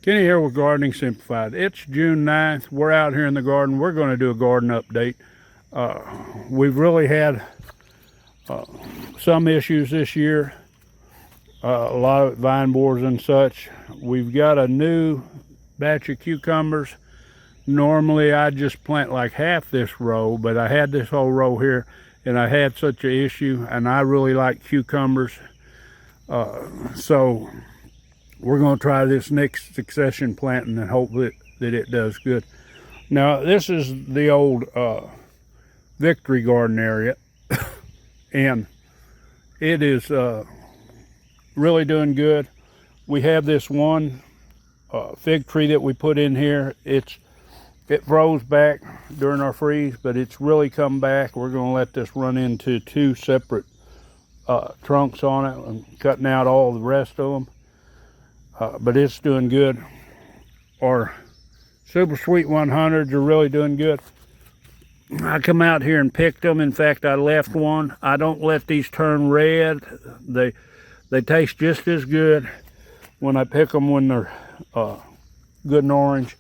Kenny here with Gardening Simplified. It's June 9th. We're out here in the garden. We're going to do a garden update. We've really had some issues this year, a lot of vine borers and such. We've got a new batch of cucumbers. Normally I'd just plant like half this row, but I had this whole row here and I had such an issue, and I really like cucumbers. So we're going to try this next succession planting and hope that it does good. Now this is the old Victory Garden area and it is really doing good. We have this one fig tree that we put in here. It froze back during our freeze, but it's really come back. We're going to let this run into two separate trunks on it and cutting out all the rest of them. But it's doing good. Our Super Sweet 100s are really doing good. I come out here and picked them. In fact, I left one. I don't let these turn red. They taste just as good when I pick them when they're good and orange.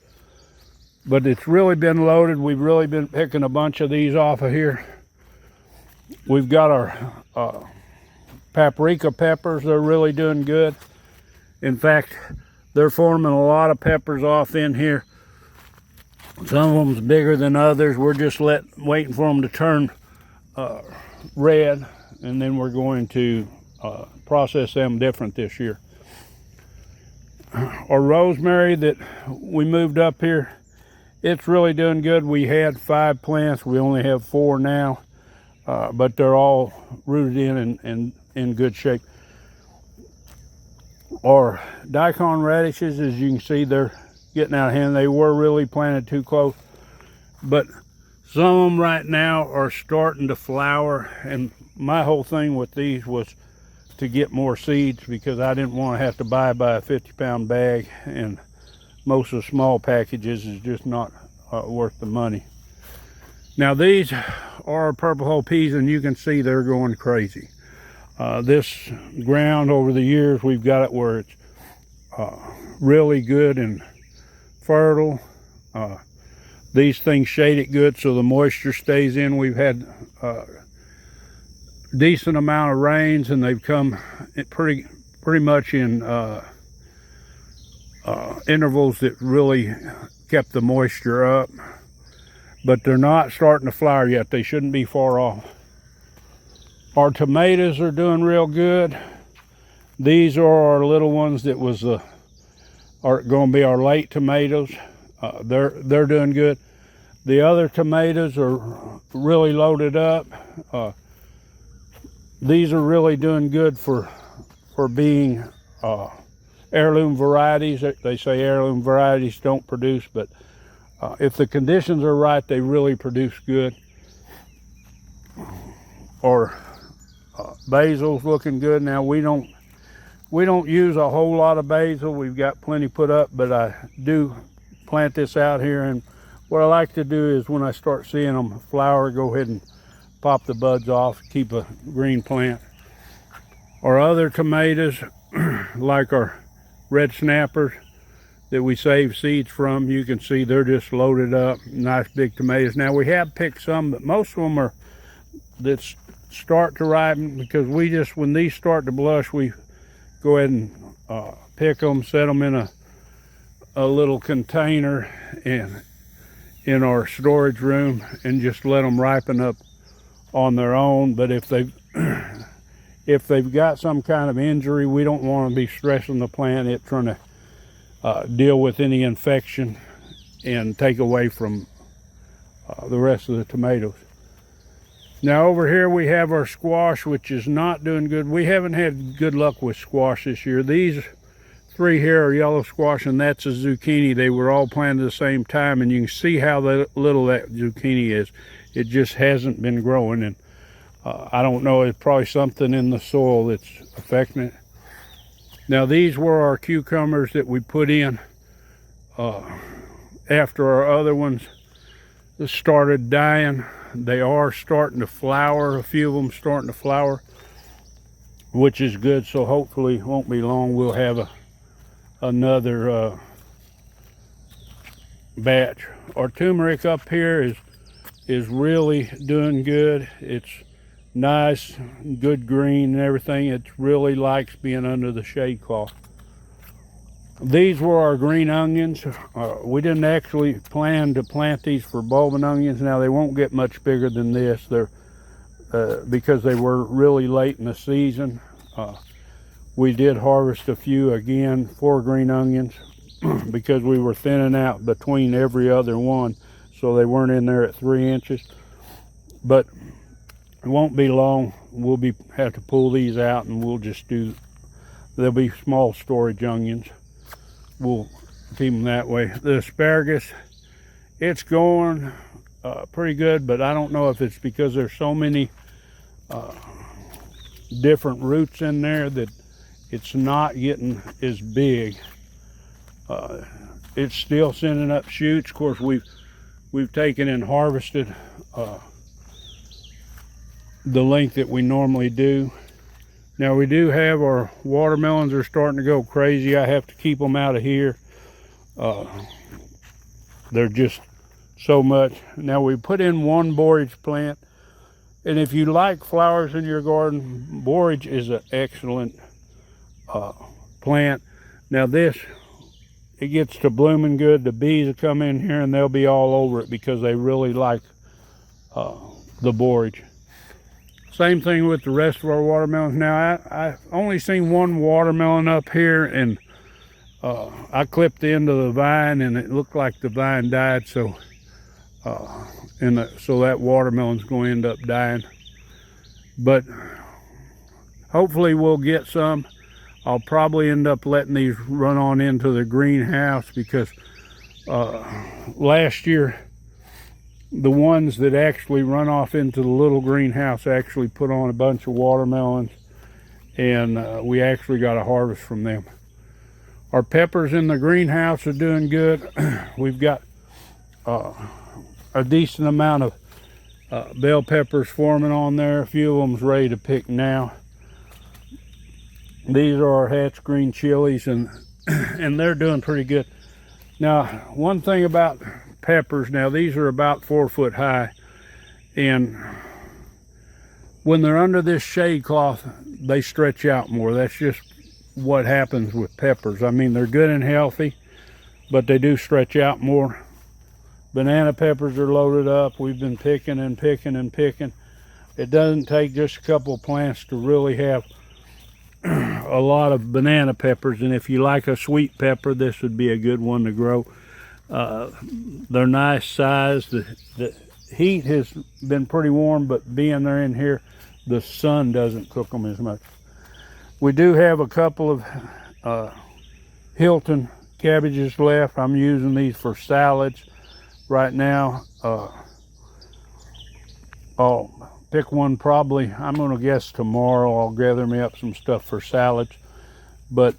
But it's really been loaded. We've really been picking a bunch of these off of here. We've got our paprika peppers. They're really doing good. In fact, they're forming a lot of peppers off in here. Some of them's bigger than others. We're just waiting for them to turn red, and then we're going to process them different this year. Our rosemary that we moved up here, it's really doing good. We had 5 plants. We only have 4 now, but they're all rooted in and in good shape. Our daikon radishes, as you can see, they're getting out of hand. They were really planted too close, but some of them right now are starting to flower, and my whole thing with these was to get more seeds because I didn't want to have to buy a 50-pound bag, and most of the small packages is just not worth the money. Now these are purple hull peas, and you can see they're going crazy. This ground over the years, we've got it where it's really good and fertile. These things shade it good so the moisture stays in. We've had decent amount of rains, and they've come pretty much in intervals that really kept the moisture up, but they're not starting to flower yet. They shouldn't be far off. Our tomatoes are doing real good. These are our little ones that are going to be our late tomatoes. They're doing good. The other tomatoes are really loaded up. These are really doing good for being heirloom varieties. They say heirloom varieties don't produce, but if the conditions are right, they really produce good. Our basil's looking good. Now we don't use a whole lot of basil. We've got plenty put up, but I do plant this out here, and what I like to do is when I start seeing them flower, go ahead and pop the buds off, keep a green plant. Our other tomatoes, like our red snappers that we save seeds from, you can see they're just loaded up, nice big tomatoes. Now we have picked some, but most of them are that start to ripen, because when these start to blush, we go ahead and pick them, set them in a little container and in our storage room, and just let them ripen up on their own. But if they've got some kind of injury, we don't want to be stressing the plant, trying to deal with any infection and take away from the rest of the tomatoes. Now over here we have our squash, which is not doing good. We haven't had good luck with squash this year. These 3 here are yellow squash, and that's a zucchini. They were all planted at the same time, and you can see how little that zucchini is. It just hasn't been growing, and I don't know, it's probably something in the soil that's affecting it. Now these were our cucumbers that we put in after our other ones started dying. They are starting to flower. A few of them starting to flower, which is good. So hopefully it won't be long. We'll have another batch. Our turmeric up here is really doing good. It's nice, good green and everything. It really likes being under the shade cloth. These were our green onions. We didn't actually plan to plant these for bulbing onions. Now they won't get much bigger than this. They're because they were really late in the season. We did harvest a few again for green onions because we were thinning out between every other one, so they weren't in there at 3 inches. But it won't be long. We'll have to pull these out, and we'll just do. They'll be small storage onions. We'll keep them that way. The asparagus, it's going pretty good, but I don't know if it's because there's so many different roots in there that it's not getting as big. It's still sending up shoots. Of course, we've taken and harvested the length that we normally do. Now we do have our watermelons are starting to go crazy. I have to keep them out of here. They're just so much. Now we put in one borage plant, and if you like flowers in your garden, borage is an excellent plant. Now this, it gets to blooming good. The bees will come in here and they'll be all over it because they really like the borage. Same thing with the rest of our watermelons. Now I've only seen one watermelon up here, and I clipped the end of the vine and it looked like the vine died, so so that watermelon's going to end up dying. But hopefully we'll get some. I'll probably end up letting these run on into the greenhouse because last year the ones that actually run off into the little greenhouse actually put on a bunch of watermelons, and we actually got a harvest from them. Our peppers in the greenhouse are doing good. We've got a decent amount of bell peppers forming on there. A few of them's ready to pick now. These are our Hatch green chilies, and they're doing pretty good. Now, one thing about peppers, now these are about 4 foot high, and when they're under this shade cloth, they stretch out more. That's just what happens with peppers. I mean, they're good and healthy, but they do stretch out more. Banana peppers are loaded up. We've been picking and picking and picking. It doesn't take just a couple of plants to really have a lot of banana peppers, and if you like a sweet pepper, this would be a good one to grow. They're nice size. The heat has been pretty warm, but being they're in here, the sun doesn't cook them as much. We do have a couple of Hilton cabbages left. I'm using these for salads right now. I'll pick one probably, I'm going to guess tomorrow. I'll gather me up some stuff for salads, but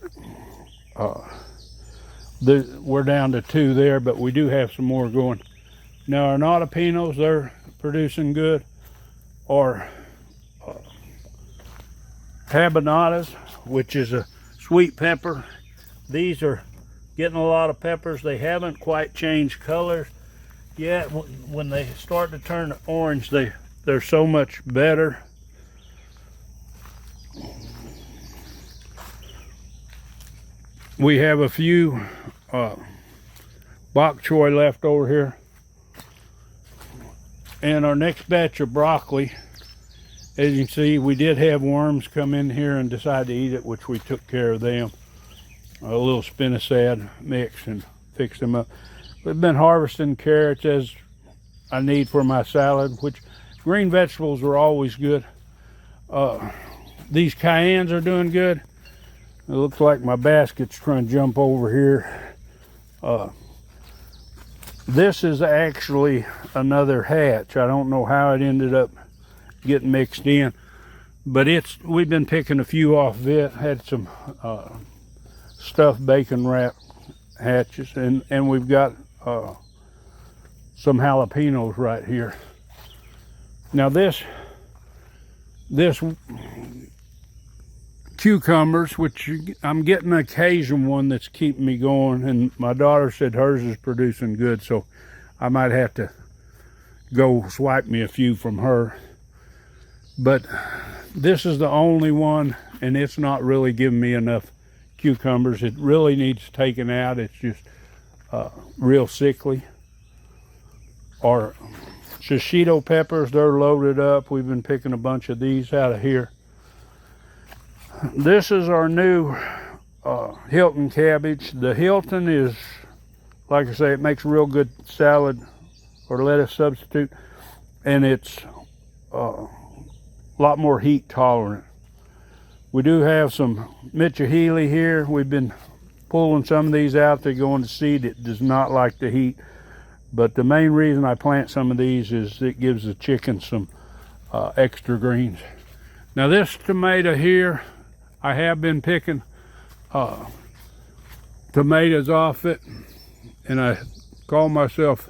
we're down to 2 there, but we do have some more going. Now our notapinos, they're producing good. Our habanadas, which is a sweet pepper, these are getting a lot of peppers. They haven't quite changed colors yet. When they start to turn orange, they're so much better. We have a few bok choy left over here, and our next batch of broccoli, as you can see, we did have worms come in here and decide to eat it, which we took care of them. A little spinosad mix and fixed them up. We've been harvesting carrots as I need for my salad, which green vegetables are always good. These cayennes are doing good. It looks like my basket's trying to jump over here. This is actually another Hatch. I don't know how it ended up getting mixed in, but we've been picking a few off of it. Had some stuffed bacon wrap Hatches, and we've got some jalapenos right here. Now this cucumbers, which I'm getting an occasion one that's keeping me going, and my daughter said hers is producing good, so I might have to go swipe me a few from her. But this is the only one, and it's not really giving me enough cucumbers. It really needs taken out. It's just real sickly. Our shishito peppers, they're loaded up. We've been picking a bunch of these out of here. This is our new Hilton cabbage. The Hilton is, like I say, it makes a real good salad or lettuce substitute, and it's a lot more heat tolerant. We do have some Mitchahili here. We've been pulling some of these out. They're going to seed. It does not like the heat, but the main reason I plant some of these is it gives the chicken some extra greens. Now this tomato here, I have been picking tomatoes off it, and I call myself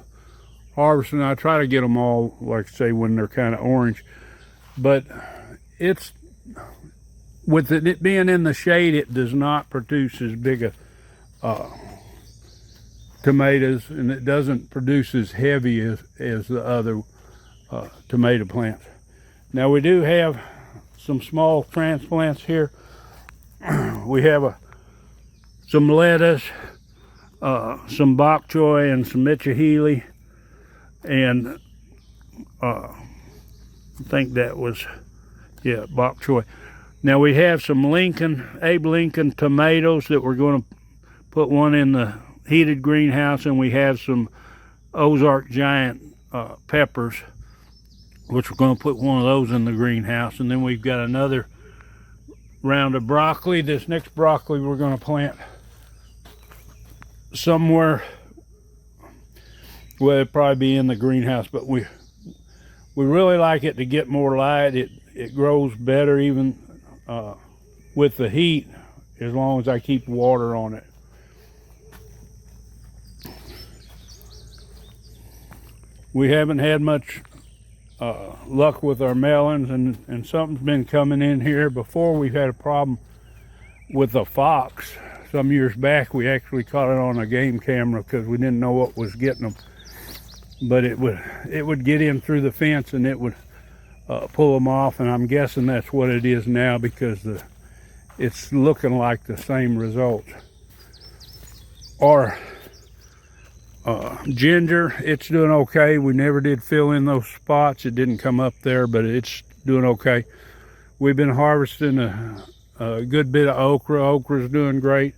harvesting. I try to get them all, like I say, when they're kind of orange, but it's, with it being in the shade, it does not produce as big a tomatoes, and it doesn't produce as heavy as the other tomato plants. Now we do have some small transplants here. We have some lettuce, some bok choy, and some Mitchahili, and I think that was, yeah, bok choy. Now we have some Abe Lincoln tomatoes that we're going to put one in the heated greenhouse, and we have some Ozark Giant peppers, which we're going to put one of those in the greenhouse. And then we've got another round of broccoli. This next broccoli we're going to plant somewhere, well, it'll probably be in the greenhouse, but we really like it to get more light. It grows better even with the heat, as long as I keep water on it. We haven't had much luck with our melons, and something's been coming in here. Before, we've had a problem with a fox. Some years back, we actually caught it on a game camera because we didn't know what was getting them. But it would get in through the fence, and it would pull them off, and I'm guessing that's what it is now, because it's looking like the same result. Our ginger, it's doing okay. We never did fill in those spots. It didn't come up there, but it's doing okay. We've been harvesting a good bit of okra. Okra's doing great.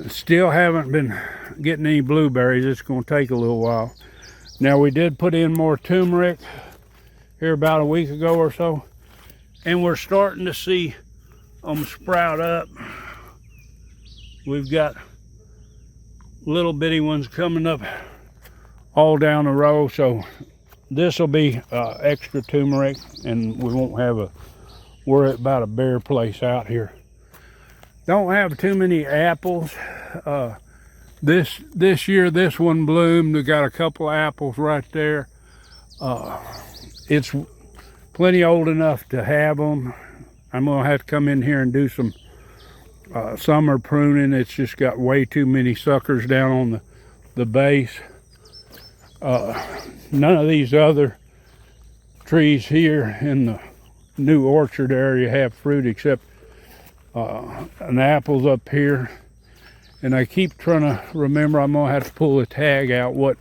Still haven't been getting any blueberries. It's going to take a little while. Now we did put in more turmeric here about a week ago or so, and we're starting to see them sprout up. We've got little bitty ones coming up all down the row, so this will be extra turmeric, and we won't have a worry about a bare place out here. Don't have too many apples. This year, this one bloomed. We got a couple of apples right there. It's plenty old enough to have them. I'm gonna have to come in here and do some summer pruning. It's just got way too many suckers down on the base. None of these other trees here in the new orchard area have fruit, except an apple's up here. And I keep trying to remember, I'm gonna have to pull the tag out what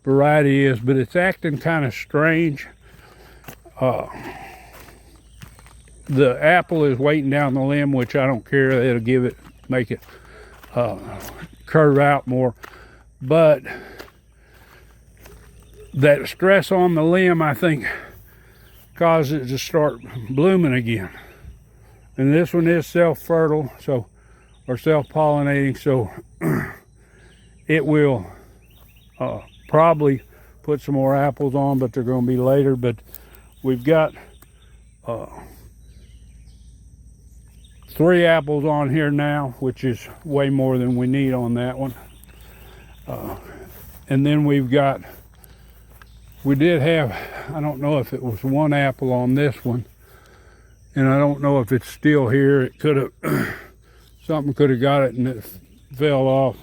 variety it is, but it's acting kind of strange. The apple is weighting down the limb, which I don't care. It'll make it curve out more. But that stress on the limb, I think, causes it to start blooming again. And this one is self-fertile, or self-pollinating, so it will probably put some more apples on, but they're going to be later. But we've got 3 apples on here now, which is way more than we need on that one. And then we did have, I don't know if it was 1 apple on this one, And I don't know if it's still here. It could have, something could have got it and it fell off.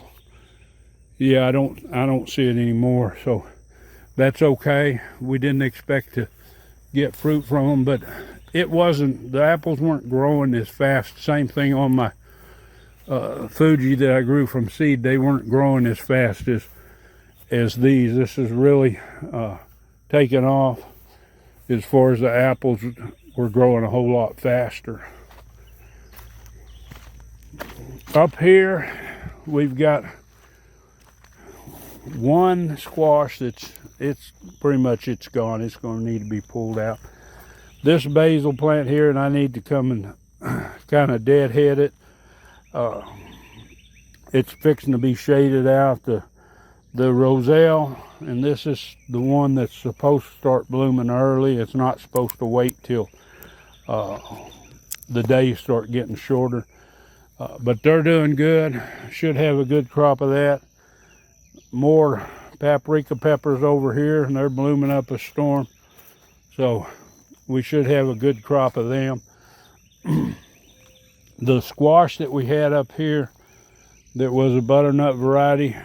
Yeah, I don't see it anymore, so that's okay. We didn't expect to get fruit from them, but the apples weren't growing as fast. Same thing on my Fuji that I grew from seed. They weren't growing as fast as these. This is really taken off as far as the apples were growing a whole lot faster. Up here we've got one squash that's pretty much gone. It's going to need to be pulled out. This basil plant here, and I need to come and kind of deadhead it. It's fixing to be shaded out. The roselle, and this is the one that's supposed to start blooming early. It's not supposed to wait till the days start getting shorter. But they're doing good. Should have a good crop of that. More paprika peppers over here, and they're blooming up a storm. So we should have a good crop of them. The squash that we had up here that was a butternut variety,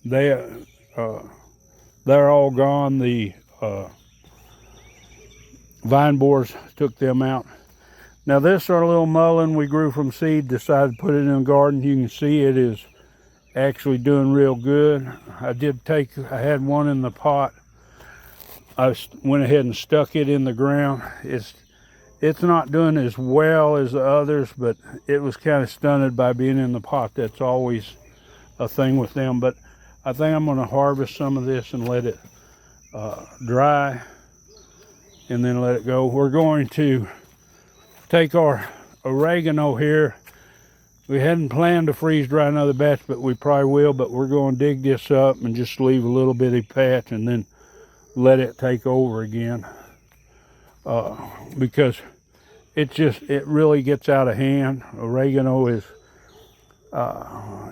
they're all gone. The vine borers took them out. Now this our little mullein we grew from seed, decided to put it in the garden. You can see it is actually doing real good. I had one in the pot. I went ahead and stuck it in the ground. It's not doing as well as the others, but it was kind of stunted by being in the pot. That's always a thing with them. But I think I'm going to harvest some of this and let it dry and then let it go. We're going to take our oregano here. We hadn't planned to freeze dry another batch, but we probably will. But we're going to dig this up and just leave a little bitty patch and then let it take over again. Because it really gets out of hand. Oregano is,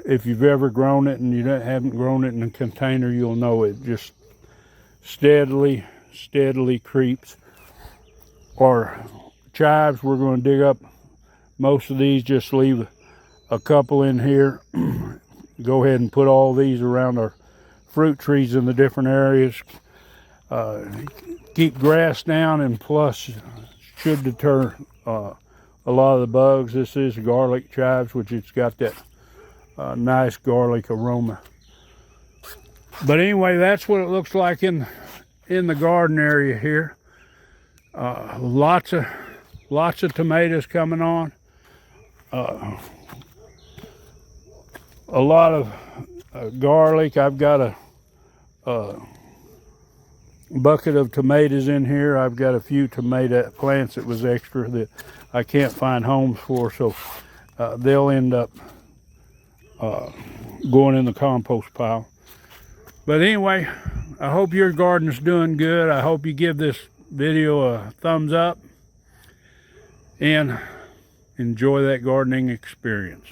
if you've ever grown it and you haven't grown it in a container, you'll know it just steadily creeps. Our chives, we're going to dig up most of these, just leave a couple in here. Go ahead and put all these around our fruit trees in the different areas. Keep grass down, and plus should deter a lot of the bugs. This is garlic chives, which it's got that nice garlic aroma. But anyway, that's what it looks like in the garden area here. Lots of tomatoes coming on. A lot of garlic. I've got a bucket of tomatoes in here. I've got a few tomato plants that was extra that I can't find homes for, so they'll end up going in the compost pile. But anyway, I hope your garden's doing good. I hope you give this video a thumbs up and enjoy that gardening experience.